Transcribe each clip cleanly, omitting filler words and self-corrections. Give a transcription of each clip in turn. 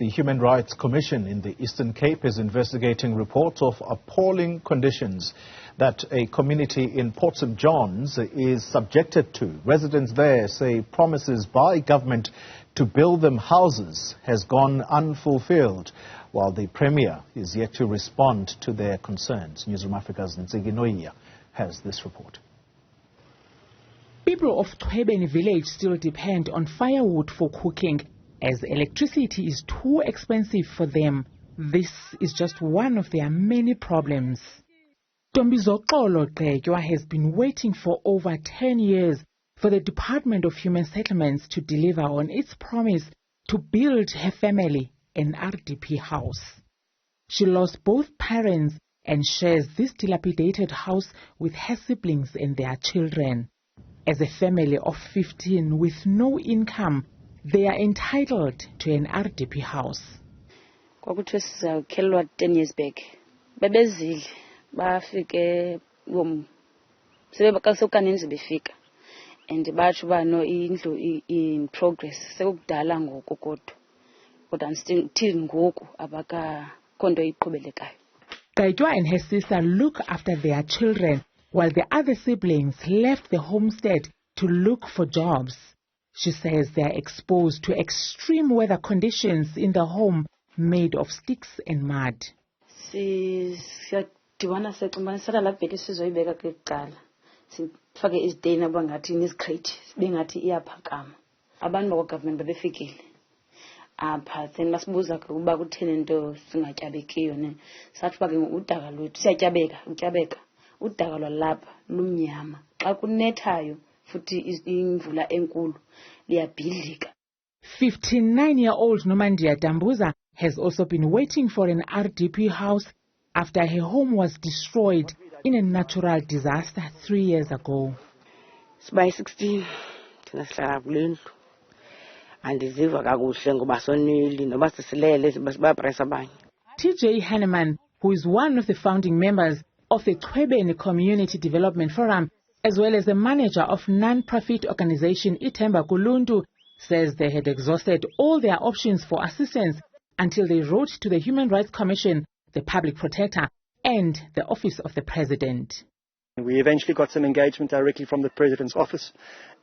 The Human Rights Commission in the Eastern Cape is investigating reports of appalling conditions that a community in Port St. John's is subjected to. Residents there say promises by government to build them houses has gone unfulfilled, while the Premier is yet to respond to their concerns. Newzroom Afrika's Ntsiki Nohiya has this report. People of Twebeni village still depend on firewood for cooking, as electricity is too expensive for them. This is just one of their many problems. Ntombizoxolo Gqetywa has been waiting for over 10 years for the Department of Human Settlements to deliver on its promise to build her family an RDP house. She lost both parents and shares this dilapidated house with her siblings and their children. As a family of 15 with no income, they are entitled to an RDP house. Kwakuthiwa sizakhelwa 10 years back. Bebezile bafike sebekaninzi befika and batsho uba no indlu in progress sekukudala ngoku kodwa until ngoku abakakho nto iqhubelekayo. Gqetywa and her sister look after their children while the other siblings left the homestead to look for jobs. She says they are exposed to extreme weather conditions in the home made of sticks and mud. Siyadibana seximbanisana la bheke sizoyibeka kuqala. Sifake izideyina bangathi nizicrate bengathi iyaphakama. Abantu bako government babefikile. Apha then basibuza ukuba kutheni into singatyabekiyo ne. Sathi bake udaka lwethu siyatyabeka. Udaka lwalapha lumnyama. Xa kunethayo futhi imvula enkulu liyabhidlika. 59-year-old Nomandia Dambuza has also been waiting for an RDP house after her home was destroyed in a natural disaster 3 years ago. By 16, sihlala kulendlu. Andiziva kakuhle ngoba sonile noba sisilele sibapressa abanye. TJ Hanneman, who is one of the founding members of the Twebeni Community Development Forum, as well as the manager of non-profit organization Ithemba Kuluntu, says they had exhausted all their options for assistance until they wrote to the Human Rights Commission, the Public Protector, and the Office of the President. We eventually got some engagement directly from the President's office,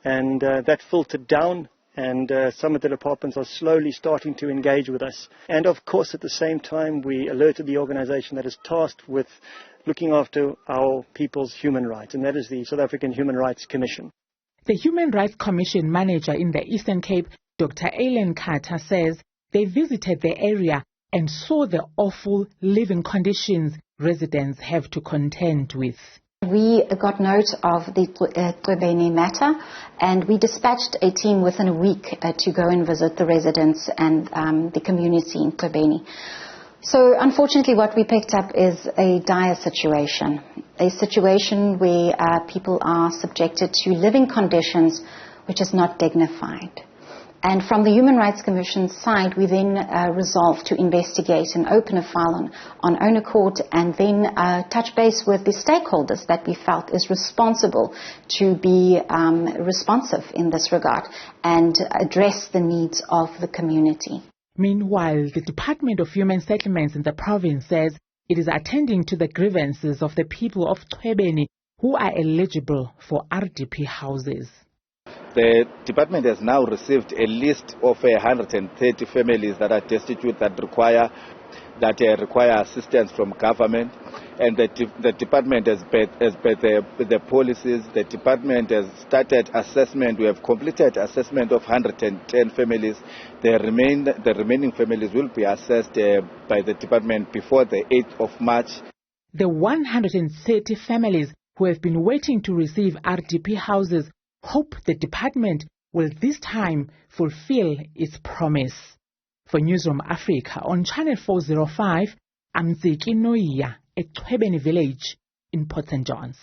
and that filtered down, and some of the departments are slowly starting to engage with us. And of course, at the same time, we alerted the organization that is tasked with looking after our people's human rights, and that is the South African Human Rights Commission. The Human Rights Commission manager in the Eastern Cape, Dr. Aileen Carter, says they visited the area and saw the awful living conditions residents have to contend with. We got note of the Twebeni matter, and we dispatched a team within a week to go and visit the residents and the community in Twebeni. So unfortunately what we picked up is a dire situation, a situation where people are subjected to living conditions which is not dignified. And from the Human Rights Commission's side, we then resolved to investigate and open a file on own accord, and then touch base with the stakeholders that we felt is responsible to be responsive in this regard and address the needs of the community. Meanwhile, the Department of Human Settlements in the province says it is attending to the grievances of the people of Twebeni who are eligible for RDP houses. The department has now received a list of 130 families that are destitute, that require assistance from government, and the department has paid the policies. The department has started assessment. We have completed assessment of 110 families. The remaining families will be assessed by the department before the 8th of March. The 130 families who have been waiting to receive RDP houses hope the department will this time fulfill its promise. For Newzroom Afrika on Channel 405, I'm Ntsiki Nohiya at Twebeni Village in Port St. John's.